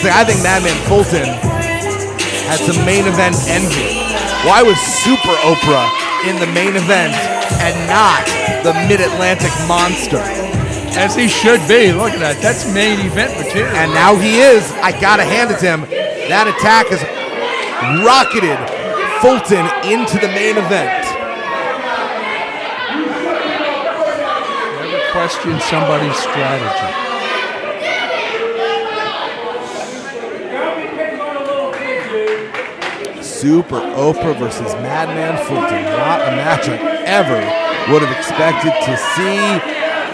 I think Madman Fulton had some main event envy. Why was Super Oprah in the main event and not the Mid-Atlantic monster? As he should be. Look at that. That's main event material. And now he is. I gotta hand it to him. That attack has rocketed Fulton into the main event. Never question somebody's strategy. Super Oprah versus Madman Fulton. Not a match I ever would have expected to see.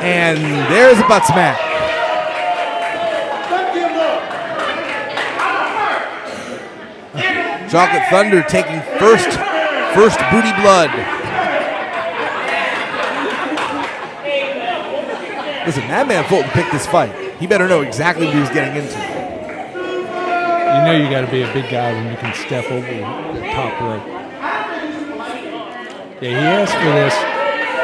And there's a butt smack. Chocolate Thunder taking first booty blood. Listen, Madman Fulton picked this fight. He better know exactly what he was getting into. You know you got to be a big guy when you can step over the top rope. Yeah, he asked for this.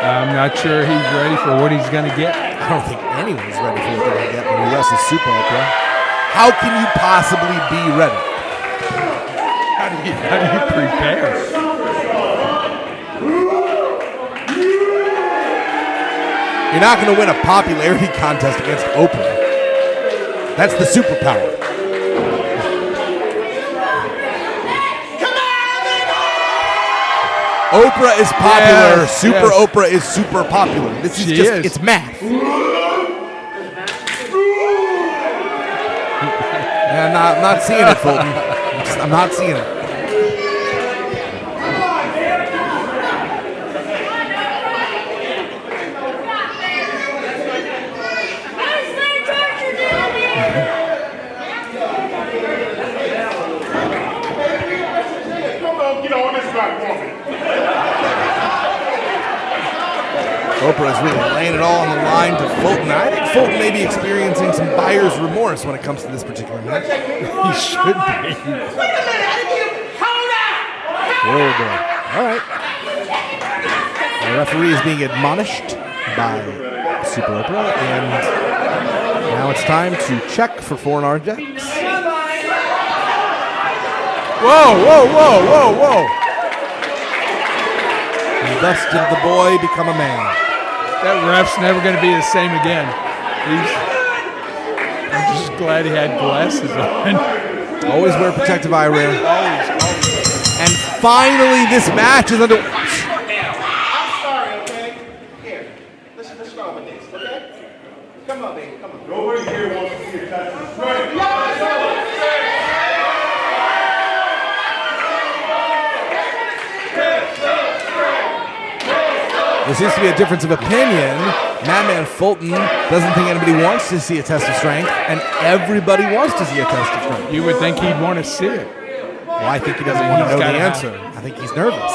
I'm not sure he's ready for what he's going to get. I don't think anyone's ready for what they're going to get when he wrestles Super Oprah. How can you possibly be ready? How do you prepare? You're not going to win a popularity contest against Oprah. That's the superpower. Oprah is popular. Yes, Super Oprah is super popular. This is it's math. Yeah, I'm not seeing it, Fulton. I'm not seeing it. Oprah is really laying it all on the line to Fulton. I think Fulton may be experiencing some buyer's remorse when it comes to this particular match. He should be. Wait a minute, I didn't even hold up. All right. The referee is being admonished by Super Oprah, and now it's time to check for foreign objects. Whoa. And thus did the boy become a man. That ref's never going to be the same again. I'm just glad he had glasses on. Always wear protective eyewear. Always. And finally, this match is under. I'm sorry, okay? Here, let's start with this, okay? Come on, baby, come on. Nobody here wants to see a touch of strength. There seems to be a difference of opinion. Madman Fulton doesn't think anybody wants to see a test of strength, and everybody wants to see a test of strength. You would think he'd want to see it. Well, I think he doesn't want to know the answer. I think he's nervous.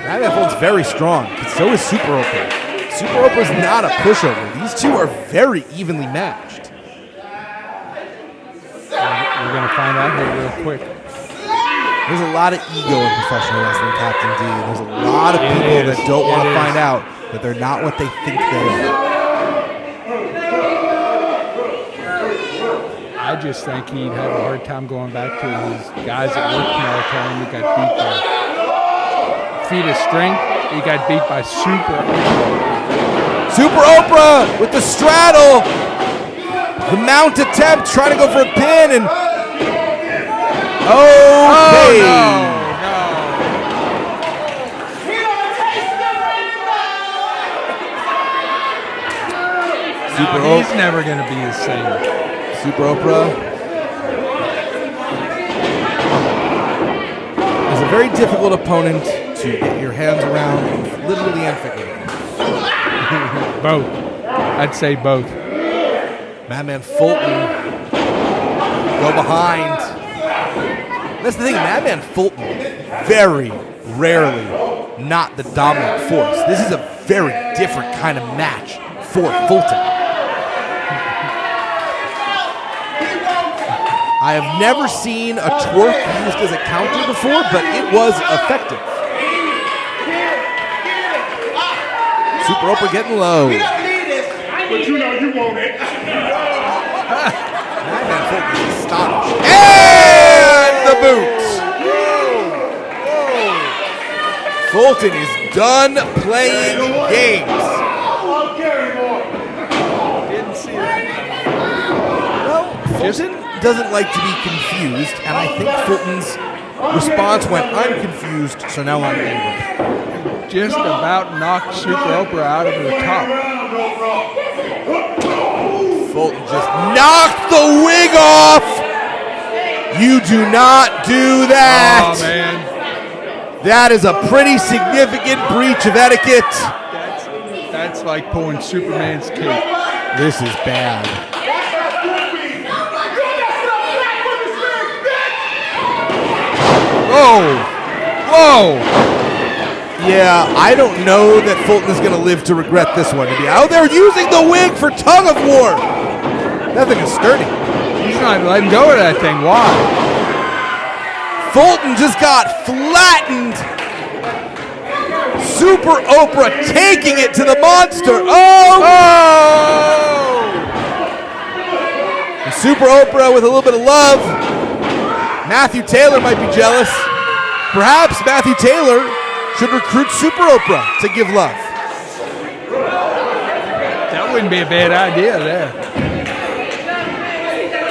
Madman Fulton's very strong, but so is Super Oprah. Super Oprah's not a pushover. These two are very evenly matched. We're going to find out here real quick. There's a lot of ego in professional wrestling, Captain D. There's a lot of people that don't want to find out that they're not what they think they are. I just think he'd have a hard time going back to his guys that worked in the time he got beat by feat of strength. He got beat by Super Oprah. Super Oprah with the straddle. The mount attempt, trying to go for a pin, and okay. Oh, no. Super He's never going to be the same. Super Oprah is a very difficult opponent to get your hands around, literally and figuratively. Both. I'd say both. Madman Fulton go behind. That's the thing, Madman Fulton, very rarely not the dominant force. This is a very different kind of match for Fulton. I have never seen a twerk used as a counter before, but it was effective. Super Oprah getting low. But you know you want it. Madman Fulton is astonished. And the boot. Fulton is done playing games. Didn't see that. Well, Fulton doesn't like to be confused, and I think Fulton's response went, I'm confused, so now I'm angry. Just about knocked Super Oprah out of her top. Fulton just knocked the wig off. You do not do that. Oh, man. That is a pretty significant breach of etiquette. That's like pulling Superman's cape. This is bad. Whoa! Whoa! Yeah, I don't know that Fulton is going to live to regret this one. Oh, they're using the wig for tug of war. That thing is sturdy. He's not letting go of that thing. Why? Fulton just got flattened. Super Oprah taking it to the monster. Oh! And Super Oprah with a little bit of love. Matthew Taylor might be jealous. Perhaps Matthew Taylor should recruit Super Oprah to give love. That wouldn't be a bad idea there.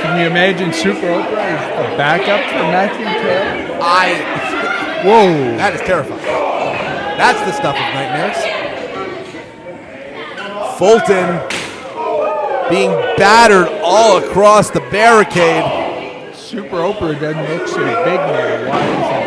Can you imagine Super Oprah as a backup for Matthew Taylor? Whoa. That is terrifying. That's the stuff of nightmares. Fulton being battered all across the barricade. Super Oprah doesn't look so big now. Why is that?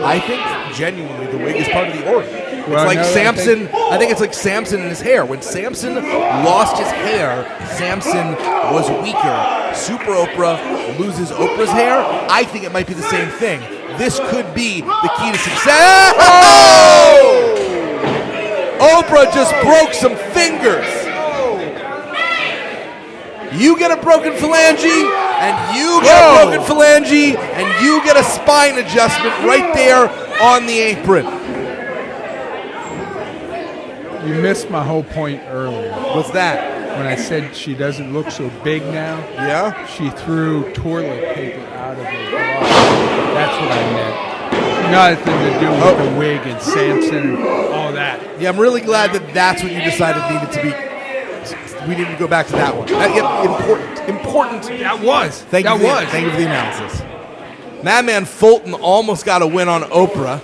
I think genuinely the wig is part of the aura. It's Well, like no, Samson. I think it's like Samson and his hair. When Samson lost his hair, Samson was weaker. Super Oprah loses Oprah's hair. I think it might be the same thing. This could be the key to success. Oh! Oprah just broke some fingers. You get a broken phalange, and you get a broken phalange, and you get a spine adjustment right there on the apron. You missed my whole point earlier. What's that? When I said she doesn't look so big now, Yeah? she threw toilet paper out of her bra. That's what I meant. Nothing to do with the wig and Samson and all that. Yeah, I'm really glad that that's what you decided needed to be. We need to go back to that one. Important. That was. Thank you for the analysis. Madman Fulton almost got a win on Oprah.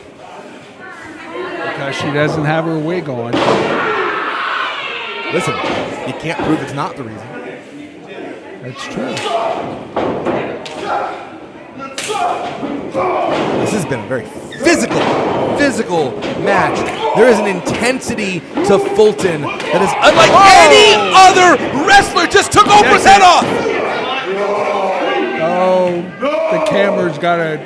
Because she doesn't have her wig on. Listen, you can't prove it's not the reason. That's true. This has been a very physical match. There is an intensity to Fulton that is unlike any other wrestler. Just took Oprah's head off. Oh, the camera's got a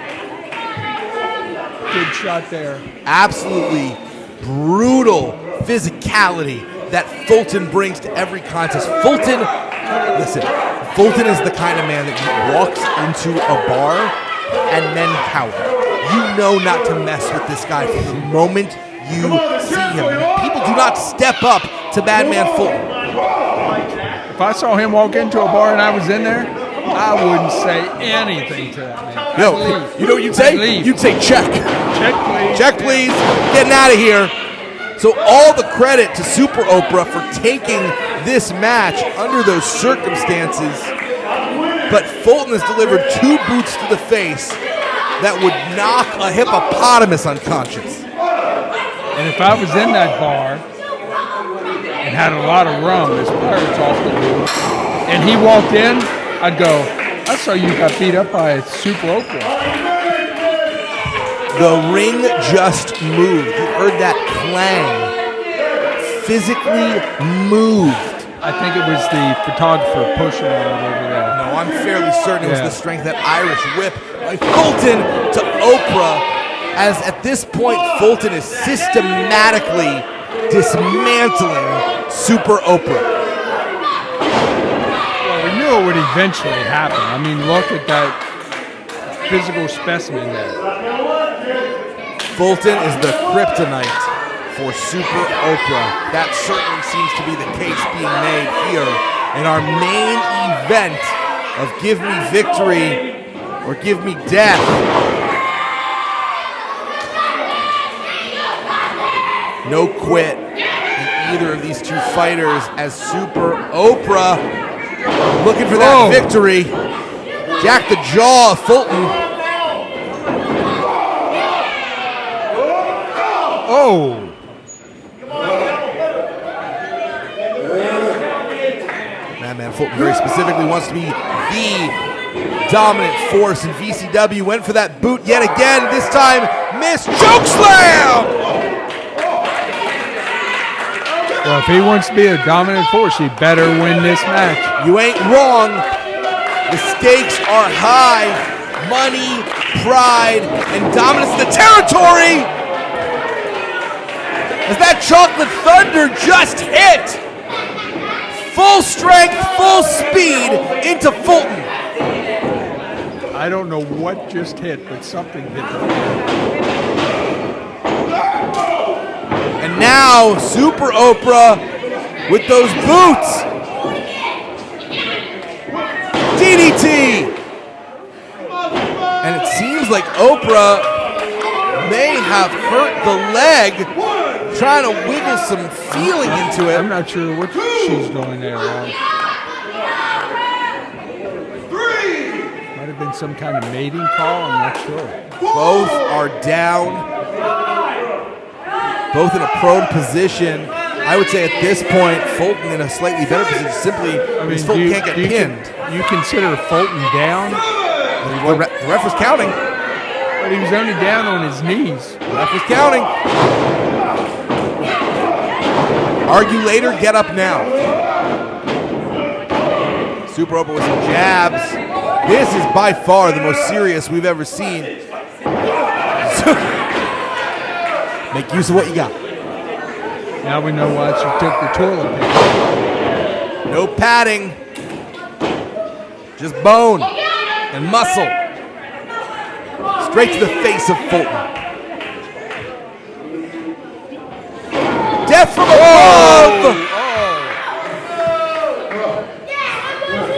good shot there. Absolutely brutal physicality that Fulton brings to every contest. Fulton is the kind of man that walks into a bar and men cower. You know not to mess with this guy from the moment you see him. People do not step up to Madman Fulton. If I saw him walk into a bar and I was in there, I wouldn't say anything to that man. Yo, you know what you'd say? You'd say check. Check, please. Check, please. Getting out of here. So all the credit to Super Oprah for taking this match under those circumstances. But Fulton has delivered 2 boots to the face that would knock a hippopotamus unconscious. And if I was in that bar and had a lot of rum, as Pirates often do, and he walked in, I'd go, I saw you got beat up by Super Oprah. The ring just moved. You heard that clang. physically moved. I think it was the photographer pushing it over there. No, I'm fairly certain it was the strength of that Irish whip by Fulton to Oprah, as at this point, Fulton is systematically dismantling Super Oprah. Well, we knew it would eventually happen. I mean, look at that physical specimen there. Fulton is the kryptonite for Super Oprah. That certainly seems to be the case being made here in our main event of Give Me Victory or Give Me Death. No quit in either of these two fighters as Super Oprah looking for that victory. Jack the jaw of Fulton. Oh! Madman Fulton very specifically wants to be the dominant force in VCW. Went for that boot yet again. This time, missed. Chokeslam! Well, if he wants to be a dominant force, he better win this match. You ain't wrong. The stakes are high. Money, pride, and dominance of the territory. As that chocolate thunder just hit. Full strength, full speed into Fulton. I don't know what just hit, but something hit the floor. And now, Super Oprah with those boots. DDT. And it seems like Oprah may have hurt the leg, trying to wiggle some feeling into it. I'm not sure what she's doing there. Might have been some kind of mating call, I'm not sure. Both are down. Both in a prone position. I would say at this point, Fulton in a slightly better position simply because Fulton can't get pinned. You consider Fulton down? The ref was counting. But he was only down on his knees. The ref was counting. Argue later, get up now. Super Oprah with some jabs. This is by far the most serious we've ever seen. Make use of what you got. Now we know why she took the toilet paper. No padding. Just bone and muscle. Straight to the face of Fulton. Death from above!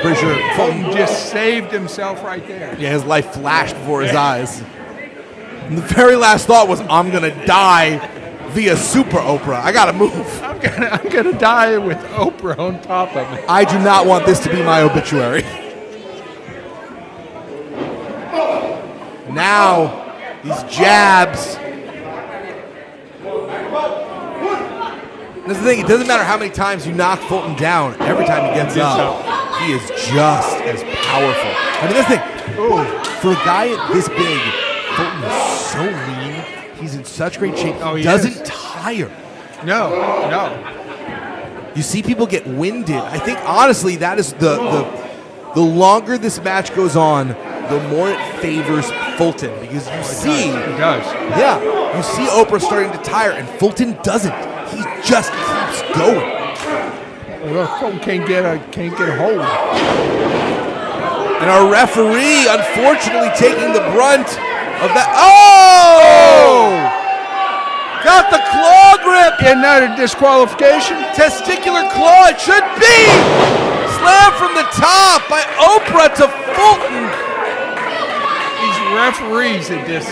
Pretty sure Fulton just saved himself right there. Yeah, his life flashed before his eyes. And the very last thought was, I'm gonna die via Super Oprah. I gotta move. I'm gonna die with Oprah on top of me. I do not want this to be my obituary. Now, these jabs. That's the thing, it doesn't matter how many times you knock Fulton down. Every time he gets up, he is just as powerful. I mean, this thing, for a guy this big, Fulton is so lean. He's in such great shape. He doesn't tire. No. You see people get winded. I think, honestly, that is the longer this match goes on, the more it favors Fulton. Because you see... It does. Yeah. You see Oprah starting to tire, and Fulton doesn't. He just keeps going. Well, Fulton can't get a hold. And our referee, unfortunately, taking the brunt of that. Oh! Got the claw grip. Isn't that a disqualification? Testicular claw, it should be. Slam from the top by Oprah to Fulton. These referees at this.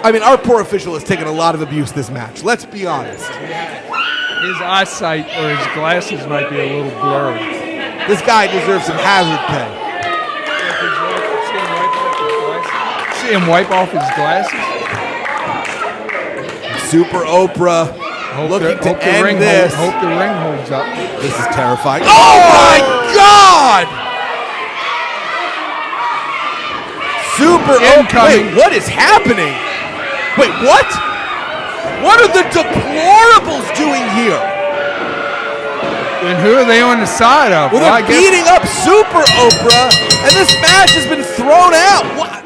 I mean, our poor official has taken a lot of abuse this match. Let's be honest. His eyesight or his glasses might be a little blurry. This guy deserves some hazard pay. See him wipe off his glasses? Super Oprah looking to end this. Hope the ring holds up. This is terrifying. Oh my God! Super Oprah. Wait, what is happening? Wait, what? What are the deplorables doing here? And who are they on the side of? Well, they're beating up Super Oprah, and this match has been thrown out. What?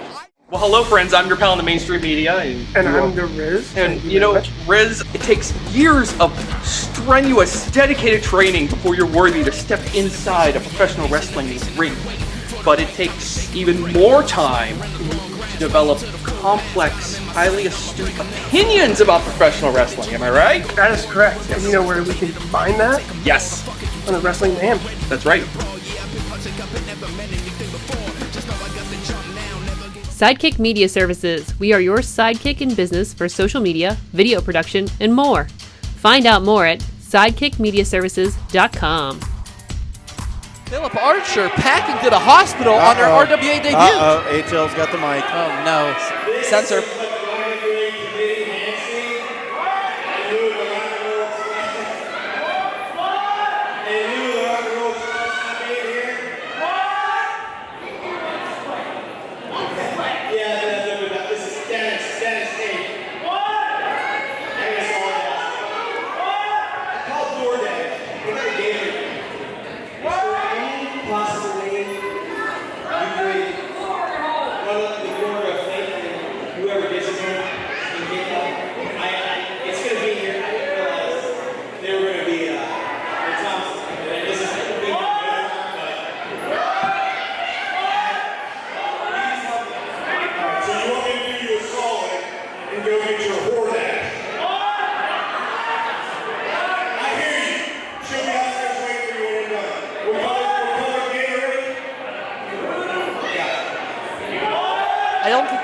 Well, hello, friends. I'm your pal in the mainstream media. And I'm the Riz. And, you know, Riz, it takes years of strenuous, dedicated training before you're worthy to step inside a professional wrestling ring. But it takes even more time to develop complex, highly astute opinions about professional wrestling. Am I right? That is correct. And you know where we can find that? Yes. On the Wrestling Man. That's right. Sidekick Media Services. We are your sidekick in business for social media, video production, and more. Find out more at sidekickmediaservices.com. Philip Archer packing to the hospital on their RWA debut. HL's got the mic. Oh, no. Censor.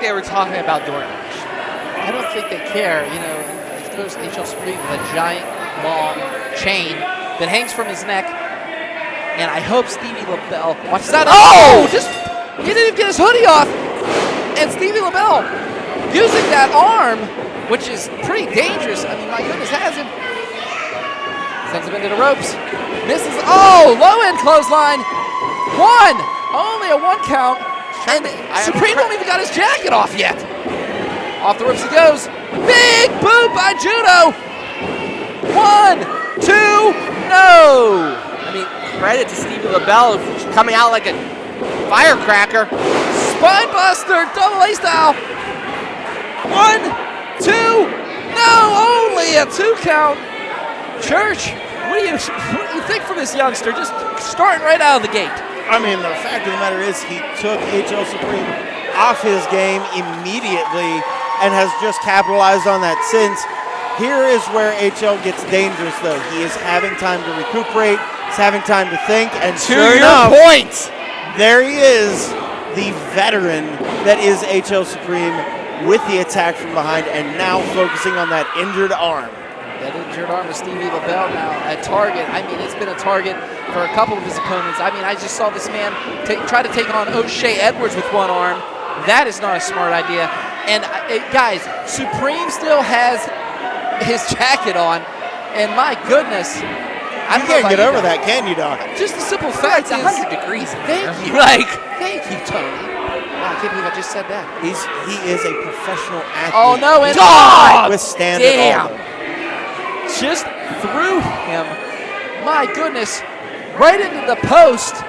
They were talking about Daugherty. I don't think they care. You know, of course, HL Supreme with a giant, long chain that hangs from his neck. And I hope Stevie LaBelle watches that. Oh! He didn't even get his hoodie off. And Stevie LaBelle using that arm, which is pretty dangerous. I mean, my goodness, has him. Sends him into the ropes. Misses. Oh! Low end clothesline. One! Only a 1 count. And Supreme don't even got his jacket off yet. Off the ropes he goes. Big boot by Judo. 1, 2, no. I mean, credit to Stevie LaBelle coming out like a firecracker. Spine buster, double A style. 1, 2, no, only a 2 count. Church, what do you think from this youngster? Just starting right out of the gate. I mean, the fact of the matter is he took HL Supreme off his game immediately and has just capitalized on that since. Here is where HL gets dangerous, though. He is having time to recuperate. He's having time to think. And sure enough, there he is, the veteran that is HL Supreme with the attack from behind and now focusing on that injured arm. That injured arm of Stevie LaBelle now at target. I mean, it's been a target for a couple of his opponents. I mean, I just saw this man try to take on O'Shea Edwards with one arm. That is not a smart idea. And guys, Supreme still has his jacket on. And my goodness. You can't get over that, can you, Doc? Just the simple fact It's 100 degrees. Thank you. Thank you, Tony. Wow, I can't believe I just said that. He is a professional athlete. Oh, no. And withstand it all. Just threw him, my goodness, right into the post.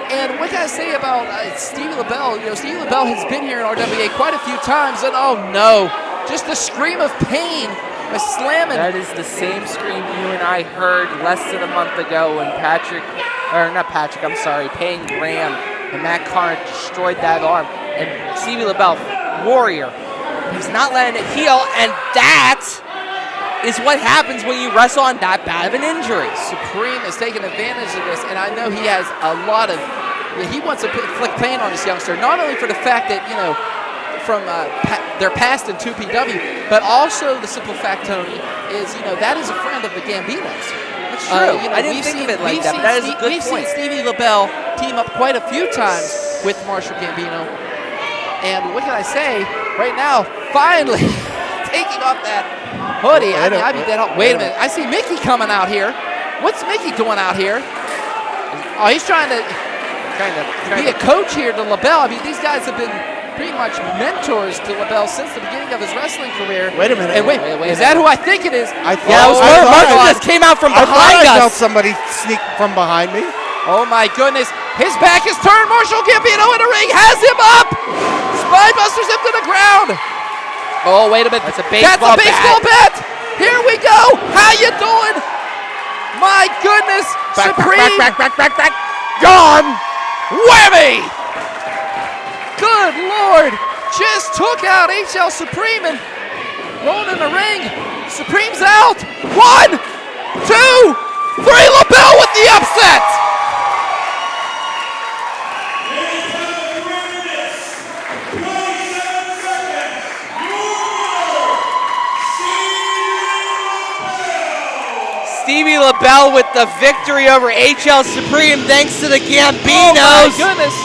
And what can I say about Stevie LaBelle? You know, Stevie LaBelle has been here in RWA quite a few times, and oh no, just a scream of pain, a slamming. That is the same scream you and I heard less than a month ago when Payne Graham and Matt Carr destroyed that arm. And Stevie LaBelle, warrior, he's not letting it heal, and that is what happens when you wrestle on that bad of an injury. Supreme has taken advantage of this, and I know he has a lot of, he wants to inflict pain on this youngster, not only for the fact that, you know, from their past in 2PW, but also the simple fact, Tony, is, you know, that is a friend of the Gambinos. That's true. You know, I didn't think of it like that, but that is a good point. We've seen Stevie LaBelle team up quite a few times with Marshall Gambino. And what can I say? Right now, finally taking off that hoodie. Wait a minute. I see Mickey coming out here. What's Mickey doing out here? Oh, he's trying to be a coach here to LaBelle. I mean, these guys have been pretty much mentors to LaBelle since the beginning of his wrestling career. Wait a minute. And wait, is that who I think it is? I thought, Yeah, it was Martin just came out from behind I felt us. somebody sneak from behind me. Oh my goodness. His back is turned. Marshall Gambino in the ring has him up. Spinebusters him to the ground. Oh, wait a minute. That's a baseball bat. Here we go. How you doing? My goodness. Supreme. Back. Gone. Whammy. Good Lord. Just took out HL Supreme and rolled in the ring. Supreme's out. 1, 2, 3. LaBelle with the upset. Stevie LaBelle with the victory over HL Supreme thanks to the Gambinos. Oh my goodness.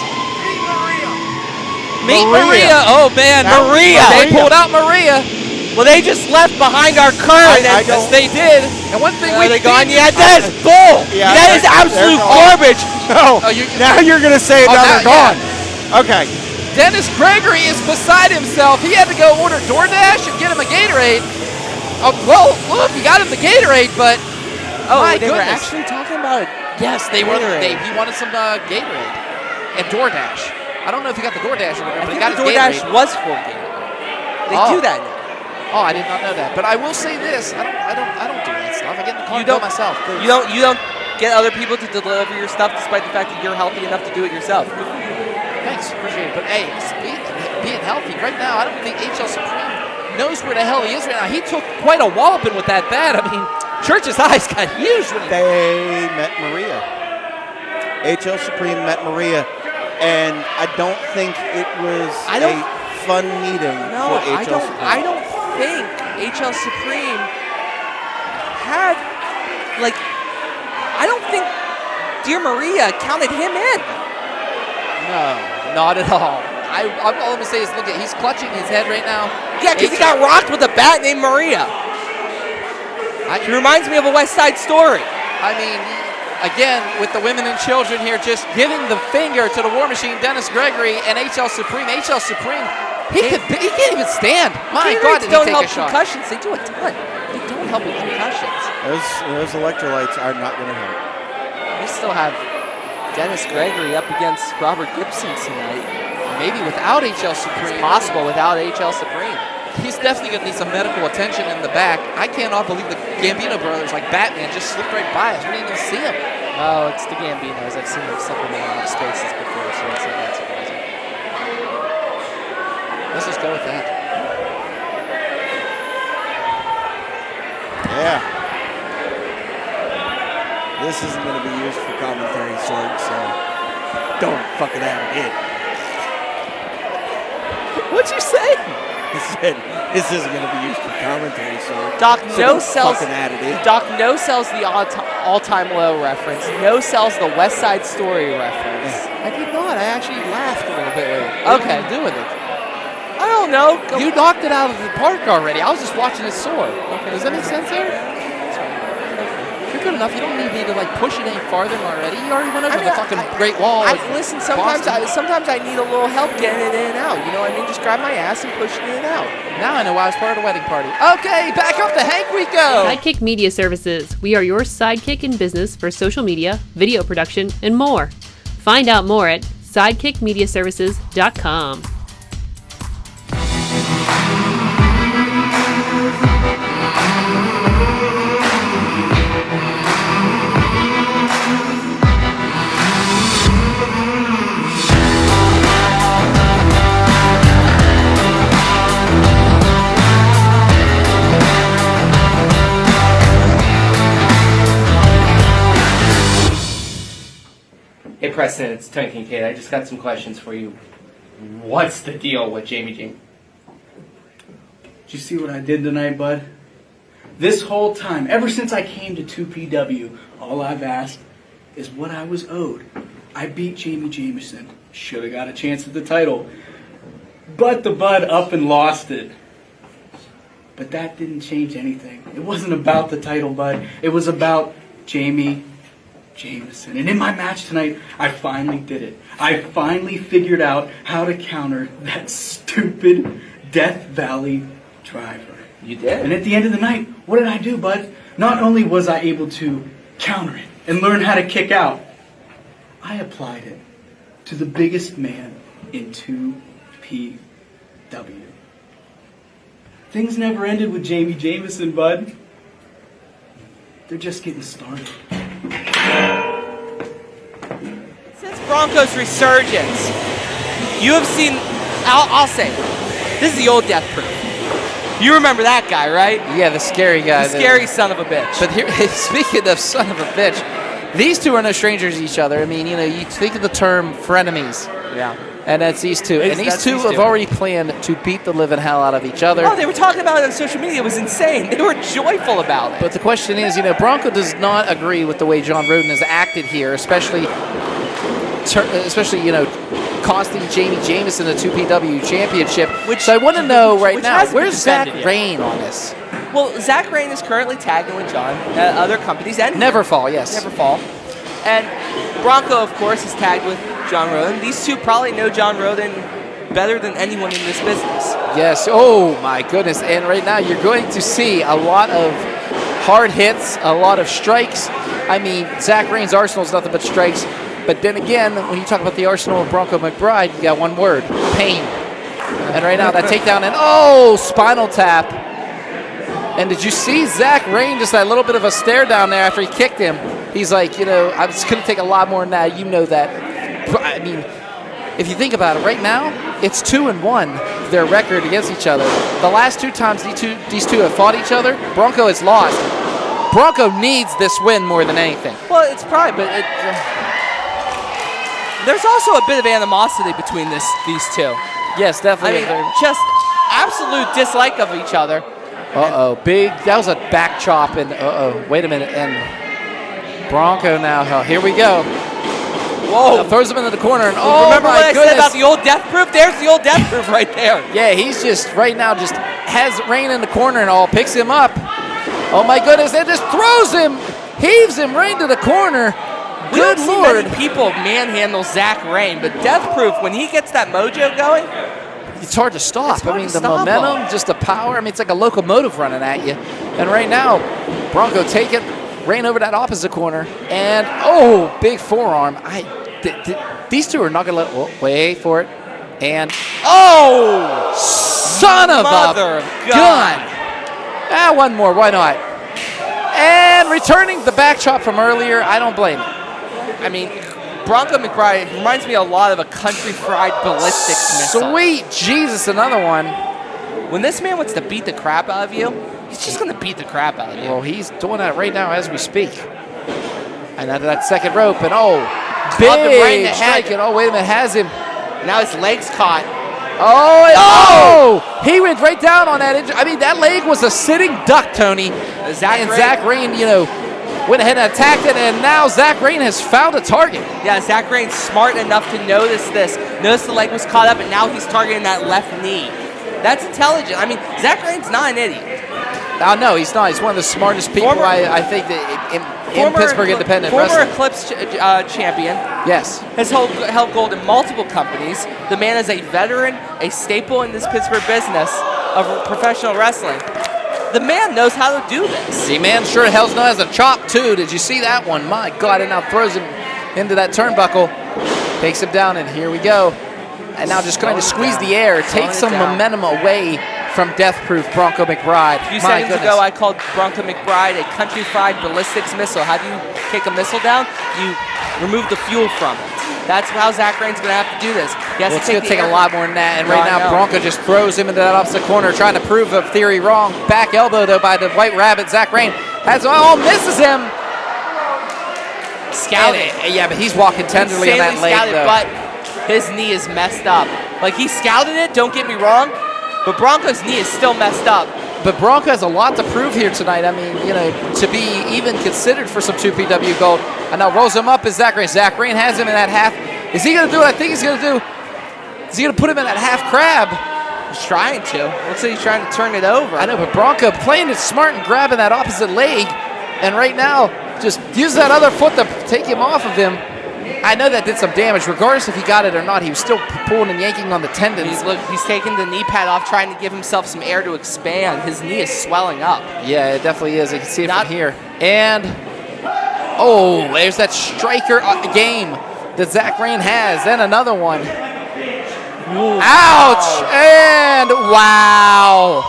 Meet Maria. Oh man, Maria. They pulled out Maria. Well, they just left behind our curtain. Yes, they did. And one thing Are they gone? Yeah, that is bull. Yeah, that is absolute garbage. No. Now you're going to say now they're gone. Okay. Dennis Gregory is beside himself. He had to go order DoorDash and get him a Gatorade. Oh, well, look, he got him the Gatorade, but my they were goodness. actually talking about it. Yes, they were. He wanted some Gatorade and DoorDash. I don't know if he got the DoorDash or whatever, but he got his DoorDash Gatorade. was for Gatorade. They do that now. Oh, I did not know that. But I will say this: I don't do that stuff. I get in the car and go myself. You don't get other people to deliver your stuff, despite the fact that you're healthy enough to do it yourself. Thanks, appreciate it. But hey, being healthy right now, I don't think HL Supreme knows where the hell he is right now. He took quite a walloping with that bat. I mean, Church's eyes got huge when they met Maria. HL Supreme met Maria, and I don't think it was a fun meeting for HL Supreme. I don't think HL Supreme had, I don't think Dear Maria counted him in. No, not at all. All I'm going to say is, look, he's clutching his head right now. Yeah, because he got rocked with a bat named Maria. She reminds me of a West Side Story. I mean, again, with the women and children here just giving the finger to the War Machine, Dennis Gregory, and HL Supreme. HL Supreme, he can't even stand. My God, did he don't take help a shot. concussions. They do a ton. They don't help with concussions. Those electrolytes are not going to help. We still have Dennis Gregory up against Robert Gibson tonight. Maybe without HL Supreme. It's possible without HL Supreme. He's definitely going to need some medical attention in the back. I cannot believe the Gambino brothers, like Batman, just slipped right by us. We didn't even see him. Oh, it's the Gambinos. I've seen them supplementing out of spaces before, so it's not that surprising. Let's just go with that. Yeah. This isn't going to be used for commentary, Sorg, so don't fucking have it in. What'd you say? He said, this isn't going to be used for commentary, Sorg. Doc so No sells fucking add it in. Doc No sells the all-time low reference. No sells the West Side Story reference. I did not. I actually laughed a little bit. Okay. What do you do with it? I don't know. You knocked it out of the park already. I was just watching it soar. Okay. Does that make sense there? You're good enough. You don't need me to push it any farther already. You already went over the fucking Great Wall. Listen, sometimes I need a little help getting it in and out. You know what I mean? Just grab my ass and push it in and out. Now I know why I was part of the wedding party. Okay, back up to Hank we go. Sidekick Media Services. We are your sidekick in business for social media, video production, and more. Find out more at sidekickmediaservices.com. Hey Preston, it's Tony Kincaid. I just got some questions for you. What's the deal with Jamie Jean? Did you see what I did tonight, bud? This whole time, ever since I came to 2PW, all I've asked is what I was owed. I beat Jamie Jameson. Should have got a chance at the title. But the bud up and lost it. But that didn't change anything. It wasn't about the title, bud. It was about Jamie Jameson. And in my match tonight, I finally did it. I finally figured out how to counter that stupid Death Valley driver. You did. And at the end of the night, what did I do, bud? Not only was I able to counter it and learn how to kick out, I applied it to the biggest man in 2PW. Things never ended with Jamie Jameson, bud. They're just getting started. Since Bronco's resurgence, you have seen, I'll say, this is the old Death Proof. You remember that guy, right? Yeah, the scary guy. The scary son of a bitch. But here, speaking of son of a bitch, these two are no strangers to each other. I mean, you think of the term frenemies. Yeah. And that's these two. And these two have already planned to beat the living hell out of each other. Oh, they were talking about it on social media. It was insane. They were joyful about it. But the question is, Bronco does not agree with the way John Roden has acted here, especially costing Jamie Jameson the 2PW championship. So I want to know right now, where's Zack Rayne on this? Well, Zack Rayne is currently tagging with John at other companies. And Never Fall, yes. Never Fall. And Bronco, of course, is tagged with John Roden. These two probably know John Roden better than anyone in this business. Yes. Oh, my goodness. And right now you're going to see a lot of hard hits, a lot of strikes. I mean, Zack Rayne's arsenal is nothing but strikes. But then again, when you talk about the arsenal of Bronco McBride, you got one word, pain. And right now that takedown and, spinal tap. And did you see Zack Rayne, just that little bit of a stare down there after he kicked him? He's like, I'm just going to take a lot more than that. You know that. I mean, if you think about it, right now, it's 2-1, their record against each other. The last two times these two have fought each other, Bronco has lost. Bronco needs this win more than anything. Well, it's probably, but there's also a bit of animosity between these two. Yes, definitely. I mean, just absolute dislike of each other. That was a back chop, and wait a minute, and Bronco now, here we go. Whoa. Throws him into the corner, and remember my what I goodness. said about the old Death Proof? There's the old Death Proof right there. Yeah, he's just, right now, just has Rayne in the corner and picks him up. Oh my goodness, and just throws him, heaves him right into the corner. Good Lord. Many people manhandle Zack Rayne, but Death Proof, when he gets that mojo going, it's hard to stop. The momentum, just the power. I mean, it's like a locomotive running at you. And right now, Bronco taking Rayne over that opposite corner. And, big forearm. These two are not going to let, wait for it. And, son of a gun. One more, why not? And returning the back chop from earlier, I don't blame him. I mean, Bronco McBride reminds me a lot of a country fried ballistics missile. Sweet Jesus, another one. When this man wants to beat the crap out of you, he's just going to beat the crap out of you. Well, he's doing that right now as we speak. And out of that second rope, and big strike, and wait a minute, has him. Now his leg's caught. He went right down on that. I mean, that leg was a sitting duck, Tony. Zack Rayne, went ahead and attacked it, and now Zack Rayne has found a target. Yeah, Zack Rayne's smart enough to notice this. Notice the leg was caught up, and now he's targeting that left knee. That's intelligent. I mean, Zack Rayne's not an idiot. No, he's not. He's one of the smartest people, I think, in Pittsburgh independent wrestling. Former Eclipse champion. Yes. Has held gold in multiple companies. The man is a veteran, a staple in this Pittsburgh business of professional wrestling. The man knows how to do this. The man sure hell knows how to chop, too. Did you see that one? My God, and now throws him into that turnbuckle. Takes him down, and here we go. And now just going to squeeze the air, take some momentum away from Death Proof Bronco McBride. A few seconds ago, I called Bronco McBride a country fried ballistics missile. How do you take a missile down? You remove the fuel from it. That's how Zack Rayne's going to have to do this. It's going to take a lot more than that. And right now, Bronco just throws him into that opposite corner, trying to prove a theory wrong. Back elbow, though, by the White Rabbit. Zack Rayne misses him. Scouted. Yeah, but he's walking tenderly on that leg, though. But his knee is messed up. Like, he scouted it, don't get me wrong, but Bronco's knee is still messed up. But Bronco has a lot to prove here tonight. I mean, to be even considered for some 2PW gold. And now rolls him up is Zack Rayne. Zack Rayne has him in that half. Is he going to do what I think he's going to do? Is he going to put him in that half crab? He's trying to. Looks like he's trying to turn it over. I know, but Bronco playing it smart and grabbing that opposite leg. And right now, just used that other foot to take him off of him. I know that did some damage. Regardless if he got it or not, he was still pulling and yanking on the tendons. He's taking the knee pad off, trying to give himself some air to expand. His knee is swelling up. Yeah, it definitely is. You can see it from here. And, oh, there's that striker game that Zack Rayne has. Then another one. Ooh, ouch! Wow. And wow.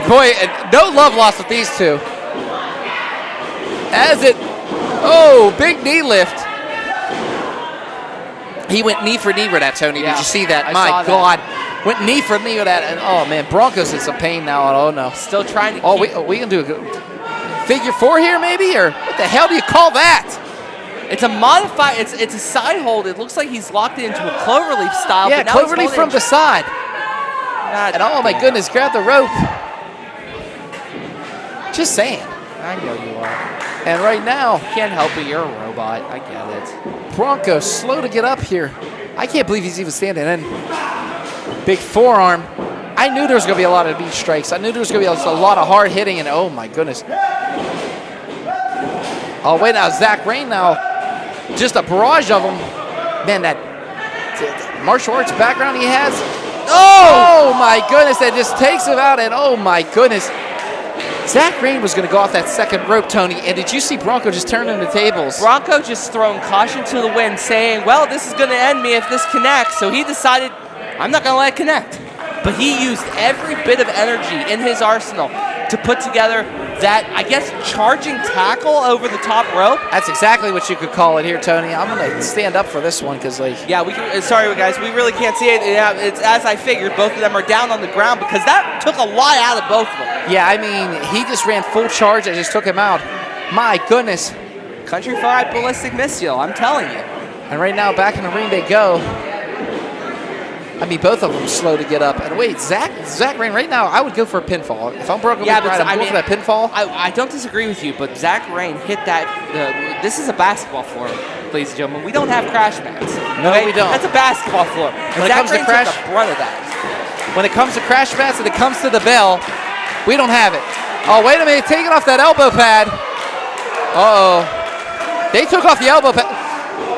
Boy, no love lost with these two. Big knee lift. He went knee for knee with that, Tony. Yeah, did you see that? I My saw God. that. Went knee for knee with that. And, oh, man, Bronco's in some pain now. Oh, no. Still trying to keep... we can do a figure 4 here, maybe? Or what the hell do you call that? It's a modified... It's a side hold. It looks like he's locked it into a cloverleaf style. Yeah, but now cloverleaf from the side. And oh, my goodness, grab the rope. Just saying. I know you are. And right now... Can't help it. You're a robot. I get it. Bronco slow to get up here. I can't believe he's even standing in. Big forearm. I knew there was going to be a lot of knee strikes. I knew there was going to be a lot of hard hitting, and oh my goodness. Oh, wait now, Zack Rayne now. Just a barrage of them. Man, that martial arts background he has. Oh my goodness, that just takes him out, and oh my goodness. Zack Rayne was going to go off that second rope, Tony, and did you see Bronco just turning the tables? Bronco just throwing caution to the wind, saying, well, this is going to end me if this connects. So he decided, I'm not going to let it connect. But he used every bit of energy in his arsenal to put together that, I guess, charging tackle over the top rope. That's exactly what you could call it here, Tony. I'm going to stand up for this one because, like... Yeah, sorry, guys, we really can't see it. Yeah, it's as I figured, both of them are down on the ground because that took a lot out of both of them. Yeah, I mean, he just ran full charge. I just took him out. My goodness. Country fried ballistic missile, I'm telling you. And right now, back in the ring they go. I mean, both of them slow to get up. And wait, Zack Rayne, right now, I would go for a pinfall. If I'm Bronco McBride, I'm going for that pinfall. I don't disagree with you, but Zack Rayne hit that. This is a basketball floor, ladies and gentlemen. We don't have crash mats. No, we don't. That's a basketball floor. When it comes to crash, the brunt of that. When it comes to crash mats and it comes to the bell, we don't have it. Oh, wait a minute. Taking off that elbow pad. Uh-oh. They took off the elbow pad.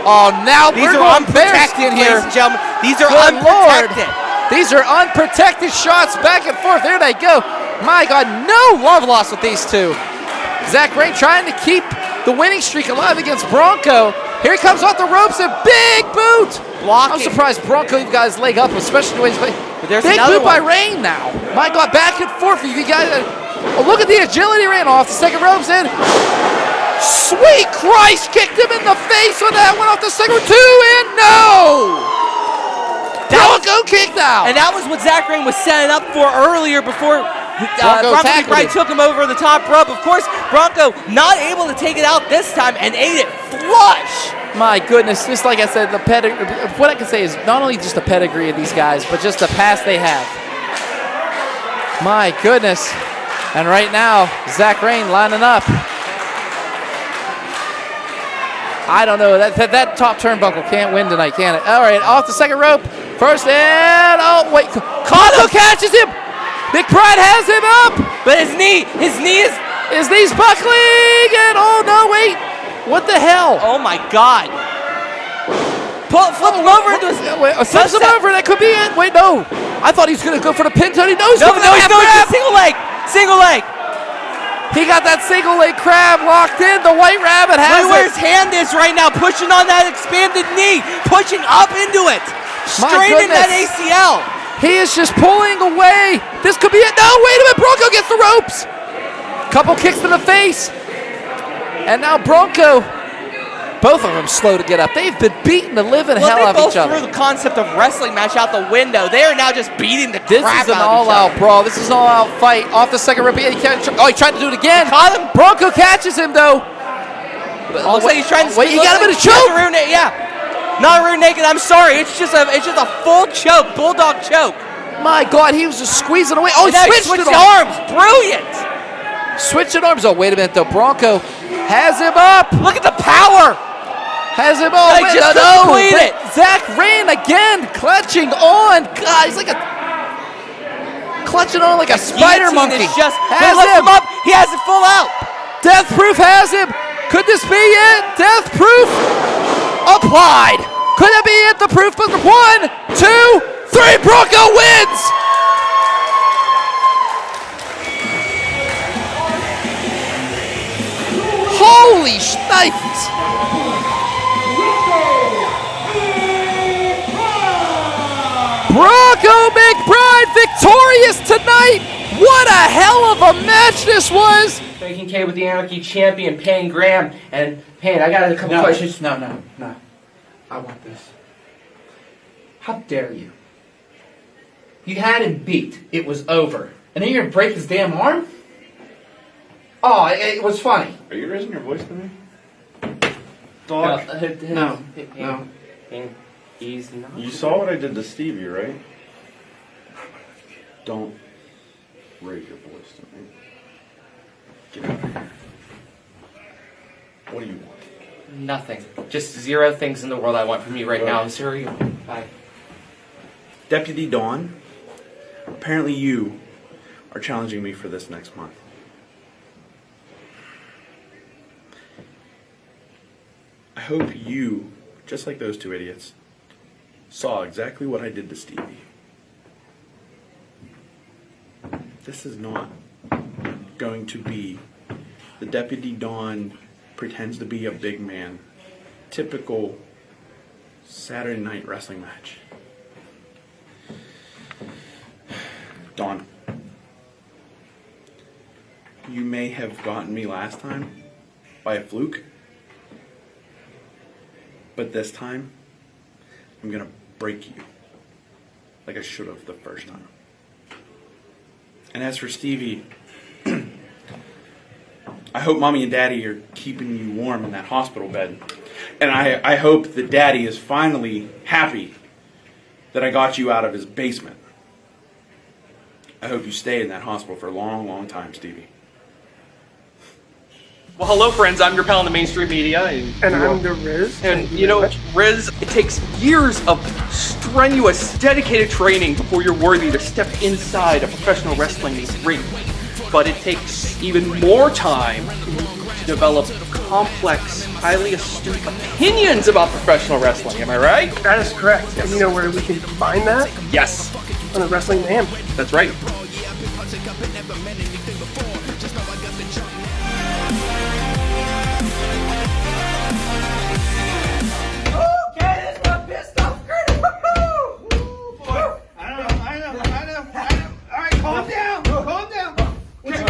Oh, now these are unprotected here. Ladies and gentlemen. These are unprotected. These are unprotected shots back and forth. There they go. My God, no love lost with these two. Zack Rayne trying to keep the winning streak alive against Bronco. Here he comes off the ropes, a big boot. Blocking. I'm surprised Bronco even got his leg up, especially the way he's playing. Big boot by Rayne now. My God, back and forth. You guys, look at the agility ran off the second ropes in. Sweet Christ, kicked him in the face when that went off the second 2, and no! Bronco kicked out. And that was what Zack Rayne was setting up for earlier before Bronco McBride took him over the top rope. Of course, Bronco not able to take it out this time and ate it flush. My goodness, just like I said, the pedigree. What I can say is not only just the pedigree of these guys, but just the past they have. My goodness. And right now, Zack Rayne lining up. I don't know. That top turnbuckle can't win tonight, can it? All right, off the second rope. First and, oh, wait. Conto catches him. McBride has him up. But his knee is... His knee's buckling. And, oh, no, wait. What the hell? Oh, my God. Flip him over into his... Flips him over. That could be it. Wait, no. I thought he was going to go for the pin, Tony. No, he's going for the half grab. Single leg. Single leg. He got that single leg crab locked in. The White Rabbit has Look where his hand is right now, pushing on that expanded knee, pushing up into it, straining that ACL. He is just pulling away. This could be it. No, wait a minute. Bronco gets the ropes. Couple kicks to the face. And now Bronco, both of them slow to get up. They've been beating the living hell out of each other. They both threw the concept of wrestling match out the window. They are now just beating the crap out of each other. This is an all-out brawl. This is an all-out fight. Off the second rope. He tried to do it again. He caught him. Bronco catches him, though. Looks like he's trying to... Wait, he got him in a choke. Yeah. Not rear naked. I'm sorry. It's just a full choke. Bulldog choke. My God, he was just squeezing away. Oh, he switched arms. Brilliant. Switching arms. Oh, wait a minute, though. Bronco has him up. Look at the power. Has him on. Wait, Zack Rayne again, clutching on. God, he's like clutching on like a spider monkey. Has him up. He has it full out. Death Proof has him. Could this be it? Death Proof applied. Could it be it? The proof, but 1, 2, 3. Bronco wins. Holy shnikes. Bronco McBride victorious tonight. What a hell of a match this was. Kincaid with the Anarchy champion, Payne Graham. And Payne, I got a couple questions. No. I want this. How dare you? You had him beat. It was over. And then you're going to break his damn arm? Oh, it was funny. Are you raising your voice to me? Dog. No. No. He's not. You saw what I did to Stevie, right? Don't raise your voice to me. Get out of here. What do you want? Nothing. Just 0 things in the world I want from you right now. I'm sorry. Bye. Deputy Dawn, apparently you are challenging me for this next month. I hope you, just like those 2 idiots, saw exactly what I did to Stevie. This is not going to be the Deputy Dawn pretends to be a big man. Typical Saturday night wrestling match. Dawn, you may have gotten me last time by a fluke, but this time I'm gonna break you like I should have the first time. And as for Stevie, I hope Mommy and Daddy are keeping you warm in that hospital bed. And I hope that Daddy is finally happy that I got you out of his basement. I hope you stay in that hospital for a long, long time, Stevie. Well, hello, friends. I'm your pal in the mainstream media. And I'm the Riz. And, you know, Riz, it takes years of strenuous, dedicated training before you're worthy to step inside a professional wrestling ring. But it takes even more time to develop complex, highly astute opinions about professional wrestling. Am I right? That is correct. Yes. And you know where we can find that? Yes. On the Wrestling Mayhem. That's right.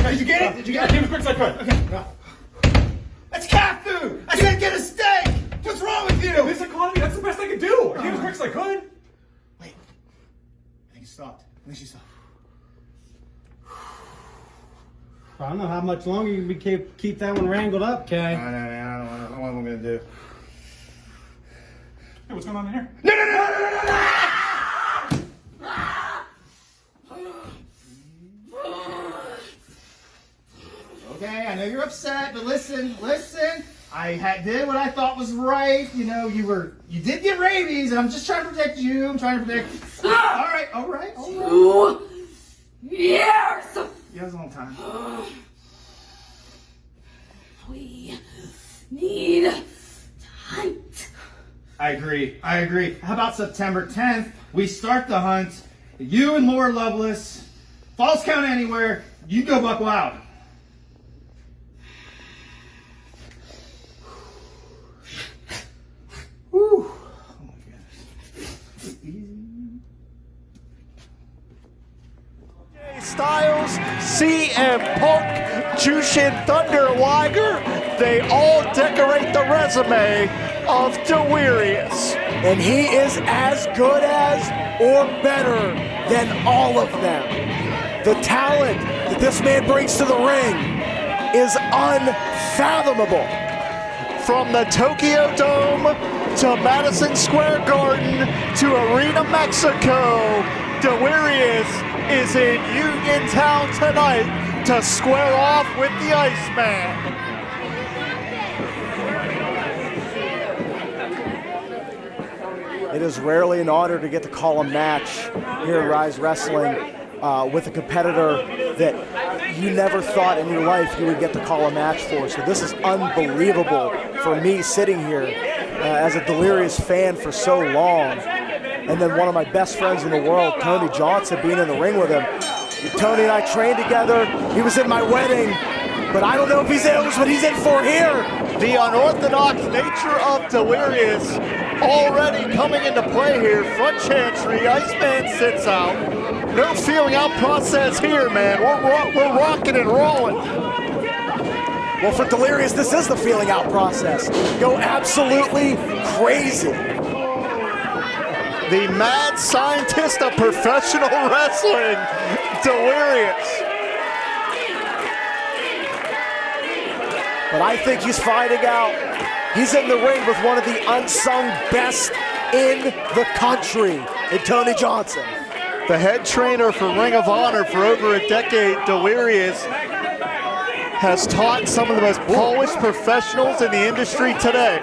Did you get it? Did you get it? Give as quick as I could. Okay, no. That's cat food! I said get a steak! What's wrong with you? This economy, that's the best I could do! I gave as quick as I could. Wait. I think she stopped. She stopped. I don't know how much longer you can keep that one wrangled up, Kay. I don't know what I'm gonna do. Hey, what's going on in here? No! Okay, I know you're upset, but listen. I did what I thought was right. You know, you did get rabies, and I'm just trying to protect you. I'm trying to protect. All right. 2 years. You have a long time. We need time. I agree. How about September 10th? We start the hunt. You and Laura Lovelace. Falls count anywhere. You go buck wild. Whew. Oh my goodness. Easy. Styles, CM Punk, Jushin Thunder Liger, they all decorate the resume of Delirious. And he is as good as or better than all of them. The talent that this man brings to the ring is unfathomable. From the Tokyo Dome to Madison Square Garden to Arena Mexico, Delirious is in Uniontown tonight to square off with the Iceman. It is rarely an honor to get to call a match here at Ryse Wrestling with a competitor that you never thought in your life you would get to call a match for. So this is unbelievable for me sitting here as a Delirious fan for so long. And then one of my best friends in the world, Tony Johnson, being in the ring with him. Tony and I trained together. He was in my wedding, but I don't know if it was what he's in for here. The unorthodox nature of Delirious already coming into play here. Front chantry, Iceman sits out. No feeling out process here, man. We're rocking and rolling. Well, for Delirious, this is the feeling out process. Go absolutely crazy. The mad scientist of professional wrestling, Delirious. But I think he's finding out. He's in the ring with one of the unsung best in the country, in Tony Johnson. The head trainer for Ring of Honor for over a decade, Delirious, has taught some of the most polished professionals in the industry today.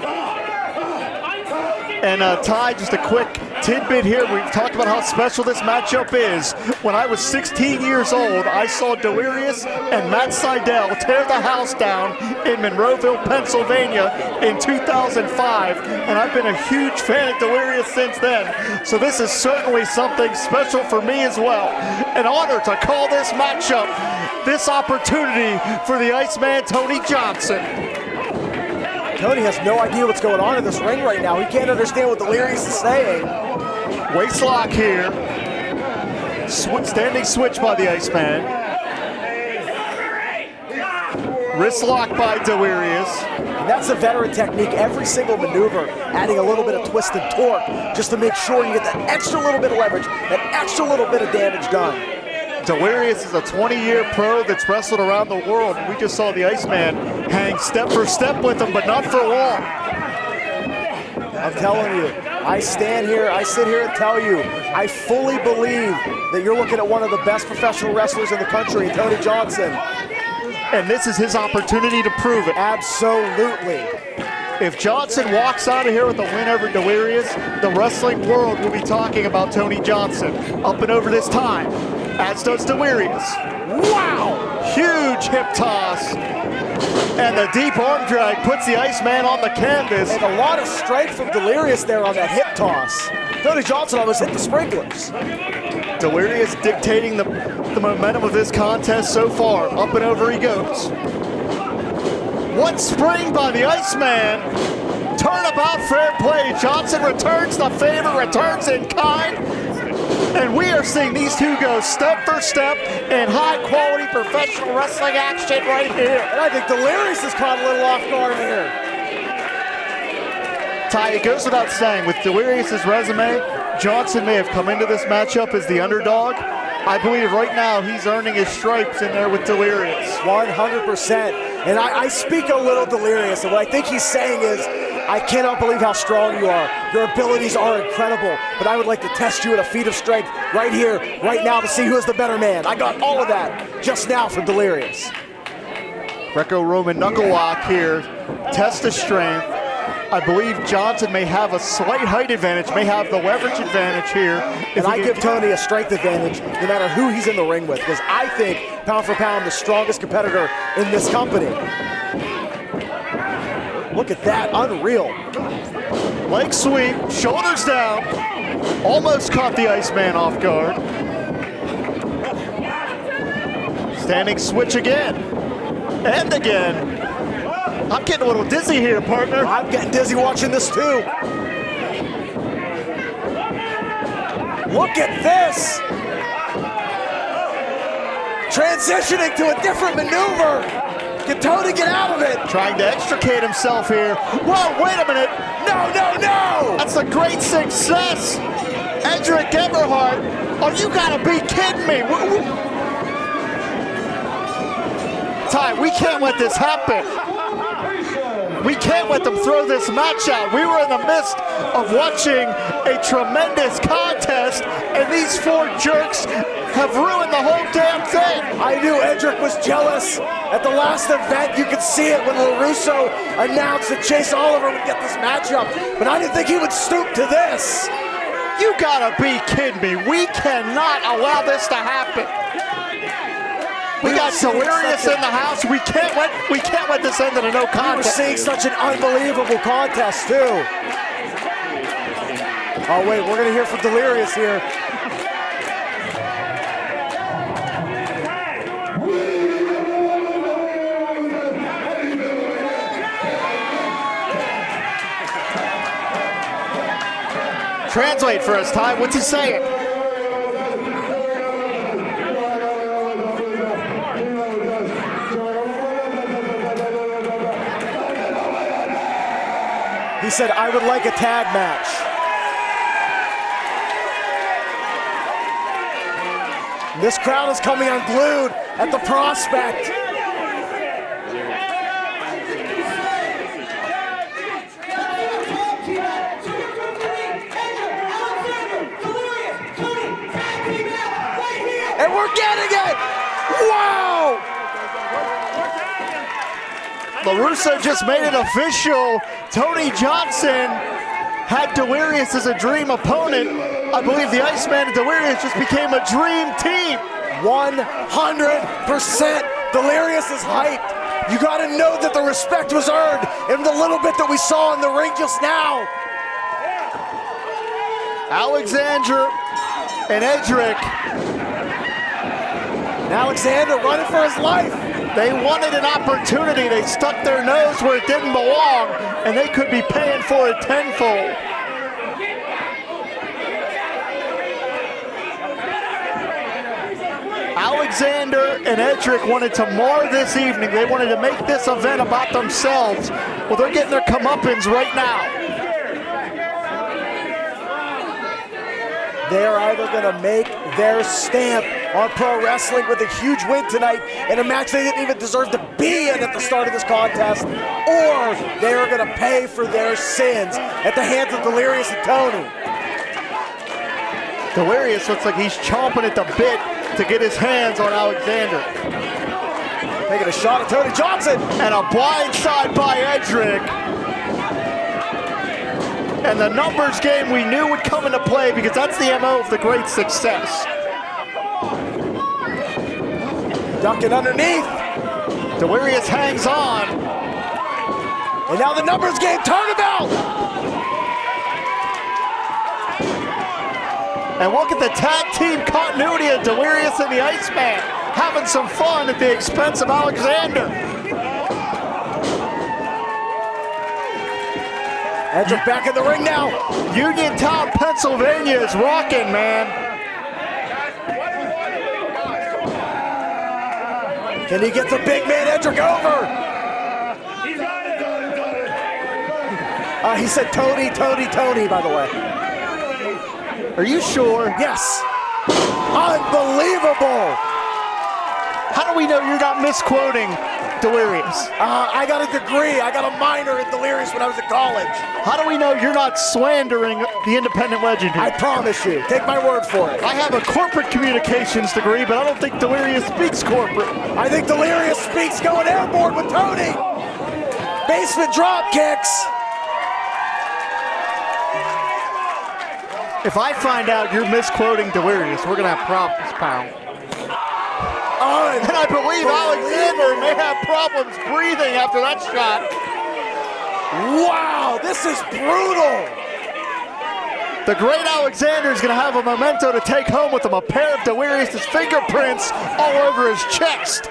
And Ty, just a quick tidbit here. We've talked about how special this matchup is. When I was 16 years old, I saw Delirious and Matt Sydal tear the house down in Monroeville, Pennsylvania in 2005. And I've been a huge fan of Delirious since then. So this is certainly something special for me as well. An honor to call this matchup, this opportunity for the Iceman, Tony Johnson. Tony has no idea what's going on in this ring right now. He can't understand what Delirious is saying. Waist lock here. Standing switch by the Iceman. Wrist lock by Delirious. And that's a veteran technique. Every single maneuver, adding a little bit of twist and torque just to make sure you get that extra little bit of leverage, that extra little bit of damage done. Delirious is a 20-year pro that's wrestled around the world. We just saw the Iceman hang step for step with him, but not for long. I'm telling you, I sit here and tell you, I fully believe that you're looking at one of the best professional wrestlers in the country, Tony Johnson. And this is his opportunity to prove it. Absolutely. If Johnson walks out of here with a win over Delirious, the wrestling world will be talking about Tony Johnson up and over this time, as does Delirious. Wow! Huge hip toss. And the deep arm drag puts the Iceman on the canvas. And a lot of strength from Delirious there on that hip toss. Tony Johnson almost hit the sprinklers. Delirious dictating the momentum of this contest so far. Up and over he goes. One spring by the Iceman. Turnabout, fair play. Johnson returns the favor, returns in kind. And we are seeing these two go step for step in high-quality professional wrestling action right here. And I think Delirious is caught a little off guard here. Ty, it goes without saying, with Delirious' resume, Johnson may have come into this matchup as the underdog. I believe right now he's earning his stripes in there with Delirious. 100%. And I speak a little Delirious, and what I think he's saying is, I cannot believe how strong you are. Your abilities are incredible, but I would like to test you at a feat of strength right here, right now, to see who is the better man. I got all of that just now from Delirious. Greco-Roman knuckle lock here. Test of strength. I believe Johnson may have a slight height advantage, may have the leverage advantage here. And I give Tony a strength advantage no matter who he's in the ring with, because I think, pound for pound, the strongest competitor in this company. Look at that, unreal. Leg sweep, shoulders down. Almost caught the Iceman off guard. Standing switch again. And again. I'm getting a little dizzy here, partner. I'm getting dizzy watching this too. Look at this. Transitioning to a different maneuver. Can Tony get out of it? Trying to extricate himself here. Whoa, wait a minute. No, no, no. That's a great success. Edric Everhart. Oh, you gotta be kidding me. Ty, we can't let this happen. We can't let them throw this match out. We were in the midst of watching a tremendous contest, and these four jerks have ruined the whole damn thing. I knew Edric was jealous. At the last event, you could see it when LaRusso announced that Chase Oliver would get this matchup, but I didn't think he would stoop to this. You gotta be kidding me. We cannot allow this to happen. We got Delirious in the house. We can't let this end in a no contest. We're seeing such an unbelievable contest, too. Oh, wait, we're going to hear from Delirious here. Translate for us, Ty. What's he saying? He said, I would like a tag match. This crowd is coming unglued at the prospect. And we're getting it! Wow! LaRusso just made it official. Tony Johnson had Delirious as a dream opponent. I believe the Iceman and Delirious just became a dream team. 100% Delirious is hyped. You gotta know that the respect was earned in the little bit that we saw in the ring just now. Alexander and Edric. And Alexander running for his life. They wanted an opportunity. They stuck their nose where it didn't belong, and they could be paying for it tenfold. Alexander and Edric wanted to mar this evening. They wanted to make this event about themselves. Well, they're getting their comeuppance right now. They're either going to make their stamp on pro wrestling with a huge win tonight in a match they didn't even deserve to be in at the start of this contest, or they are going to pay for their sins at the hands of Delirious and Tony. Delirious looks like he's chomping at the bit to get his hands on Alexander. Taking a shot at Tony Johnson. And a blind side by Edric. And the numbers game we knew would come into play because that's the MO of the great success. Ducking underneath. Delirious hangs on. And now the numbers game turnabout. And look at the tag team continuity of Delirious and the Iceman having some fun at the expense of Alexander. Edric back in the ring now. Uniontown, Pennsylvania is rocking, man. Can he get the big man Edric over? He said Tony, by the way. Are you sure? Yes. Unbelievable. How do we know you're not misquoting Delirious? I got a degree. I got a minor in Delirious when I was at college. How do we know you're not slandering the independent legend here? I promise you. Take my word for it. I have a corporate communications degree, but I don't think Delirious speaks corporate. I think Delirious speaks going airborne with Tony. Basement drop kicks. If I find out you're misquoting Delirious, we're going to have problems, pal. And I believe Alexander may have problems breathing after that shot. Wow, this is brutal. The great Alexander is going to have a memento to take home with him, a pair of Delirious' fingerprints all over his chest.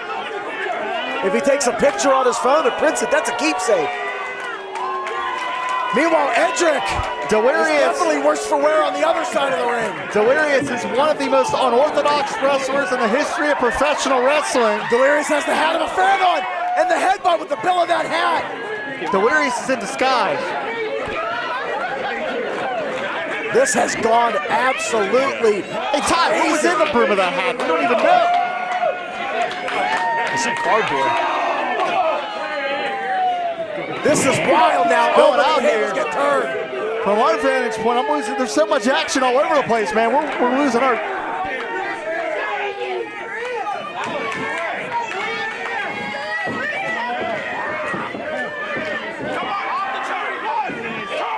If he takes a picture on his phone and prints it, that's a keepsake. Meanwhile, Edric Delirious is definitely worse for wear on the other side of the ring. Delirious is one of the most unorthodox wrestlers in the history of professional wrestling. Delirious has the hat of a fan on and the headbutt with the bill of that hat. Delirious is in disguise. This has gone absolutely. Hey, Ty, what was in the brim of that hat? We don't even know. It's some cardboard. This is wild now. Going out here. Get turned. From our vantage point, I'm losing. There's so much action all over the place, man. We're losing our.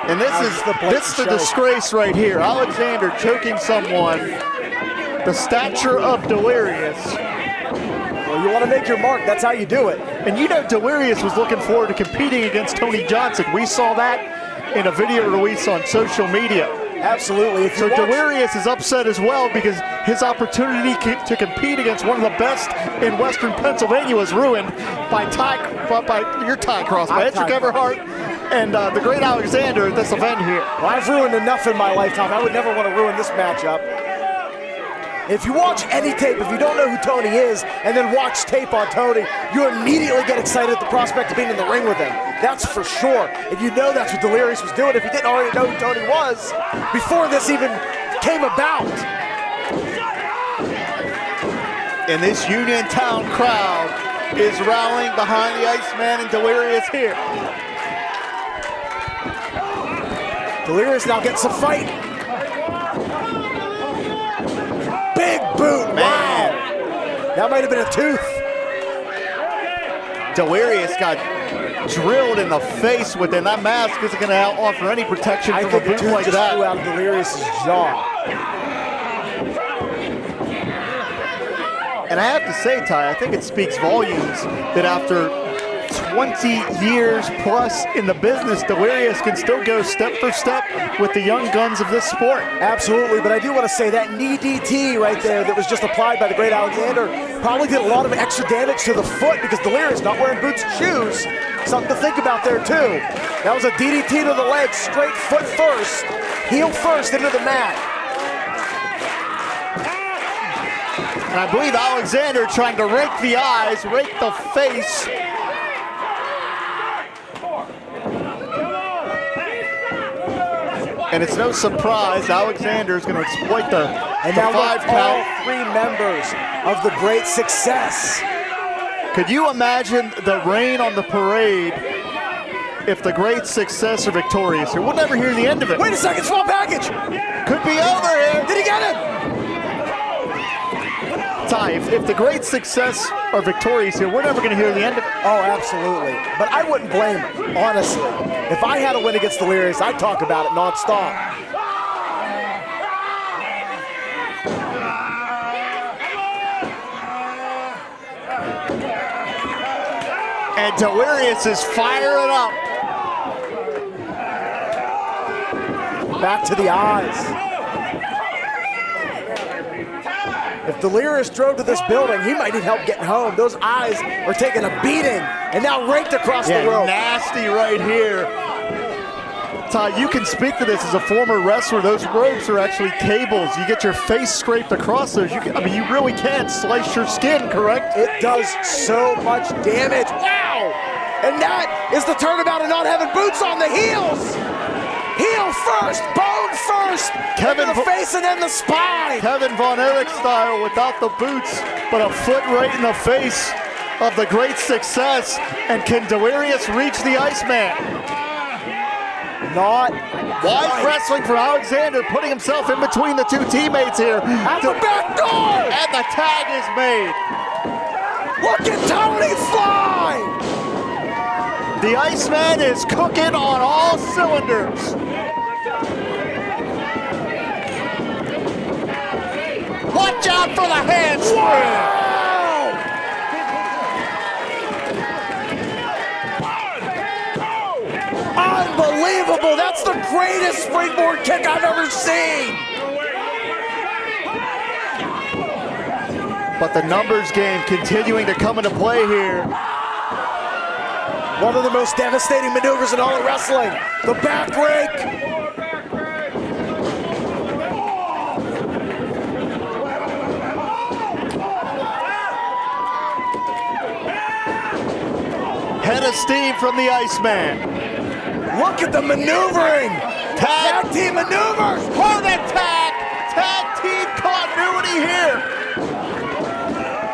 And this is the disgrace right here. Alexander choking someone the stature of Delirious. know, you want to make your mark. That's how you do it. And you know Delirious was looking forward to competing against Tony Johnson. We saw that in a video release on social media. Absolutely. So Delirious is upset as well because his opportunity to compete against one of the best in Western Pennsylvania was ruined by your tie cross, by Edric Everhart and the great Alexander at this event here. Well, I've ruined enough in my lifetime. I would never want to ruin this matchup. If you watch any tape, if you don't know who Tony is, and then watch tape on Tony, you immediately get excited at the prospect of being in the ring with him. That's for sure. If you know that's what Delirious was doing, if you didn't already know who Tony was, before this even came about. And this Uniontown crowd is rallying behind the Iceman and Delirious here. Delirious now gets a fight. Big boot, wow. That might have been a tooth. Delirious got drilled in the face with it. That mask isn't going to offer any protection from a boot like that. Flew out of Delirious's jaw. And I have to say, Ty, I think it speaks volumes that after 20 years plus in the business, Delirious can still go step for step with the young guns of this sport. Absolutely, but I do want to say that knee DT right there that was just applied by the great Alexander probably did a lot of extra damage to the foot because Delirious not wearing boots and shoes. Something to think about there too. That was a DDT to the leg, straight foot first, heel first into the mat. And I believe Alexander trying to rake the eyes, rake the face. And it's no surprise Alexander is going to exploit the 5 count. All 3 members of the great success. Could you imagine the Rayne on the parade if the great success are victorious here? We'll never hear the end of it. Wait a second, small package. Could be over here. Did he get it? Ty, if the great success are victorious here, we're never going to hear the end of it. Oh, absolutely. But I wouldn't blame him, honestly. If I had a win against Delirious, I'd talk about it nonstop. And Delirious is firing up. Back to the eyes. If Delirious drove to this building, he might need help getting home. Those eyes are taking a beating and now raked across the rope. Nasty right here. Ty, you can speak to this as a former wrestler. Those ropes are actually cables. You get your face scraped across those. You really can slice your skin, correct? It does so much damage. Wow! And that is the turnabout of not having boots on the heels. Heel first, bone first, Kevin the face and then the spine. Kevin Von Erich style without the boots, but a foot right in the face of the great success. And can Delirious reach the Iceman? Not wise wrestling for Alexander, putting himself in between the 2 teammates here. At the back door! And the tag is made. Look at Tony fly! The Iceman is cooking on all cylinders. Watch out for the handspring. Wow! Unbelievable! That's the greatest springboard kick I've ever seen. But the numbers game continuing to come into play here. One of the most devastating maneuvers in all of wrestling. The back rake. Head of steam from the Iceman. Look at the maneuvering. Tag team maneuvers. Heart attack. Tag team continuity here.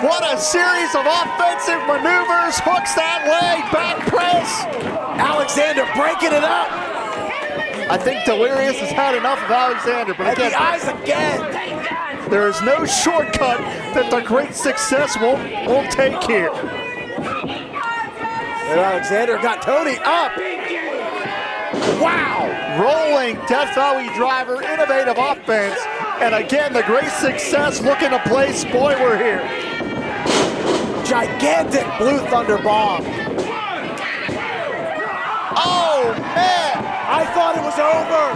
What a series of offensive maneuvers. Hooks that leg, back press. Alexander breaking it up. I think Delirious has had enough of Alexander, but again, the eyes again. There is no shortcut that the great success won't take here. And Alexander got Tony up. Wow. Rolling Death Valley driver, innovative offense. And again, the great success looking to play spoiler here. gigantic Blue Thunder bomb. Oh, man! I thought it was over.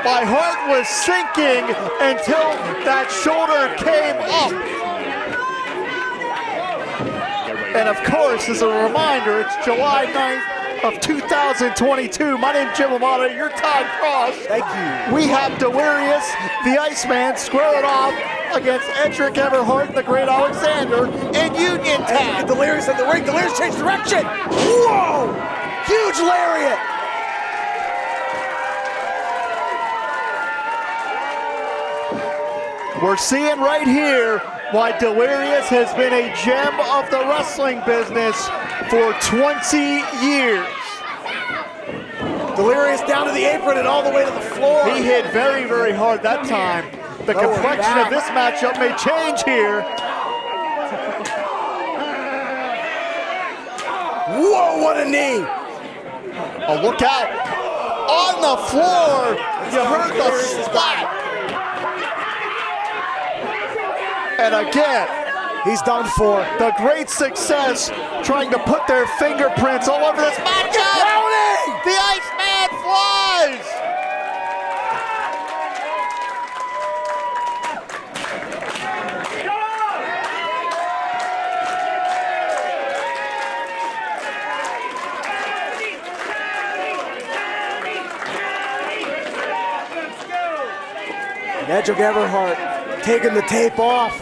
My heart was sinking until that shoulder came up. And of course, as a reminder, it's July 9th of 2022. My name's Jim LaMotta, you're Todd Cross. Thank you. We have Delirious, the Iceman, squaring off against Edric Everhart and the Great Alexander in Uniontown. And Delirious in the ring. Delirious changed direction. Whoa! Huge lariat. We're seeing right here why Delirious has been a gem of the wrestling business for 20 years. Delirious down to the apron and all the way to the floor. He hit very, very hard that time. The complexion of this matchup may change here. Whoa, what a knee. Oh, look out. On the floor, you heard the slap. And again, he's done for. The great success trying to put their fingerprints all over this matchup. The Iceman flies. And Edric Everhart taking the tape off.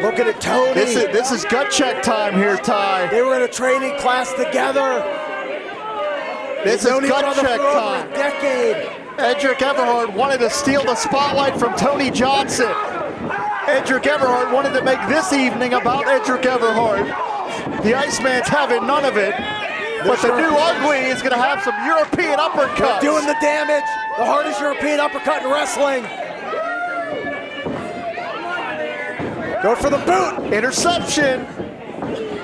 Looking at Tony. This is gut check time here, Ty. They were in a training class together. This is gut check time. For a decade. Edric Everhart wanted to steal the spotlight from Tony Johnson. Edric Everhart wanted to make this evening about Edric Everhart. The Iceman's having none of it. But the new ugly is going to have some European uppercuts. They're doing the damage. The hardest European uppercut in wrestling. Go for the boot. Interception.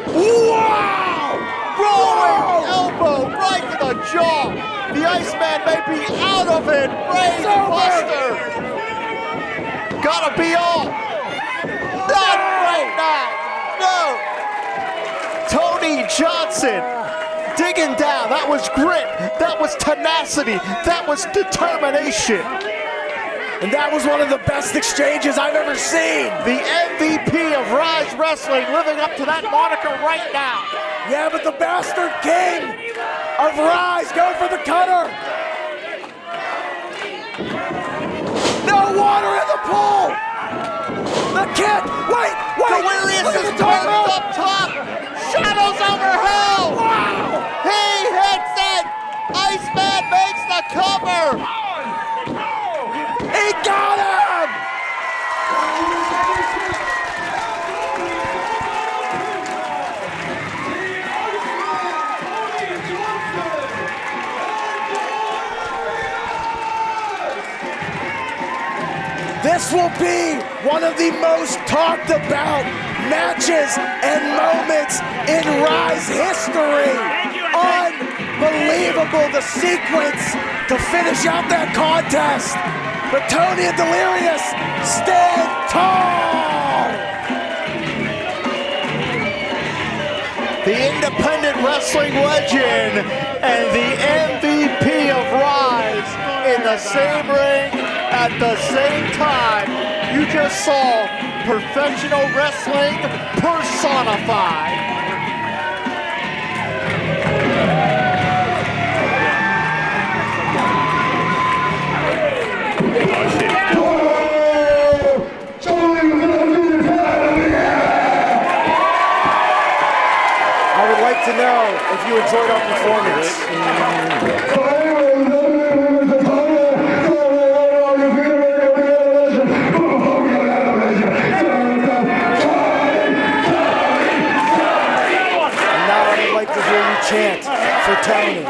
Wow! Rolling elbow right to the jaw. The Iceman may be out of it. Brain buster. Gotta be off. Not right now. No. Tony Johnson digging down. That was grit. That was tenacity. That was determination. And that was one of the best exchanges I've ever seen. The MVP of Ryse Wrestling living up to that moniker right now. Yeah, but the Bastard King of Ryse going for the cutter. No water in the pool. The kid, wait. Delirious is turned up top. Shadows over hell. Wow. He hits it. Iceman makes the cover. He got him! This will be one of the most talked about matches and moments in Ryse history. Unbelievable, the sequence to finish out that contest. But Tony and Delirious stand tall! The independent wrestling legend and the MVP of Ryse in the same ring at the same time. You just saw professional wrestling personified. To know if you enjoyed our performance. And now I would like to hear you chant for Tony.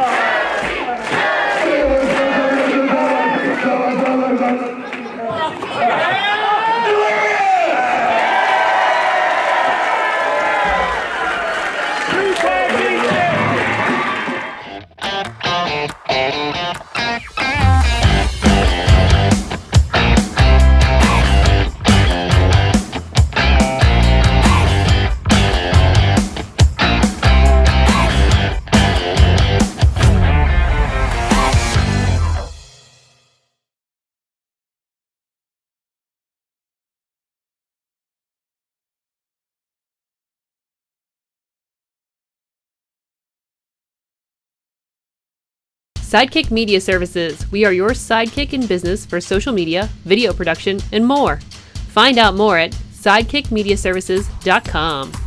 Sidekick Media Services. We are your sidekick in business for social media, video production, and more. Find out more at sidekickmediaservices.com.